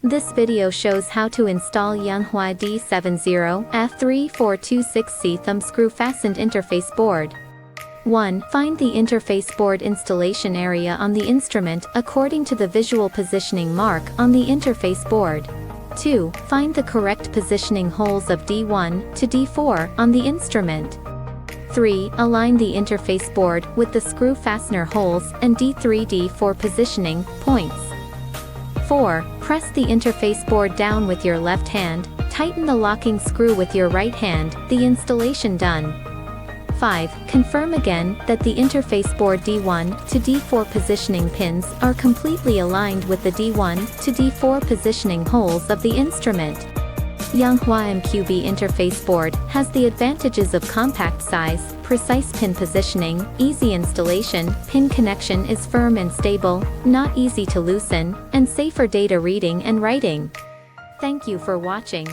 This video shows how to install Yanhua D70F3426-C thumb screw fastened interface board. 1. Find the interface board installation area on the instrument according to the visual positioning mark on the interface board. 2. Find the correct positioning holes of D1 to D4 on the instrument. 3. Align the interface board with the screw fastener holes and D3-D4 positioning points. 4. Press the interface board down with your left hand, tighten the locking screw with your right hand, the installation done. 5. Confirm again that the interface board D1 to D4 positioning pins are completely aligned with the D1 to D4 positioning holes of the instrument. Yanhua MQB interface board has the advantages of compact size, precise pin positioning, easy installation, pin connection is firm and stable, not easy to loosen, and safer data reading and writing. Thank you for watching.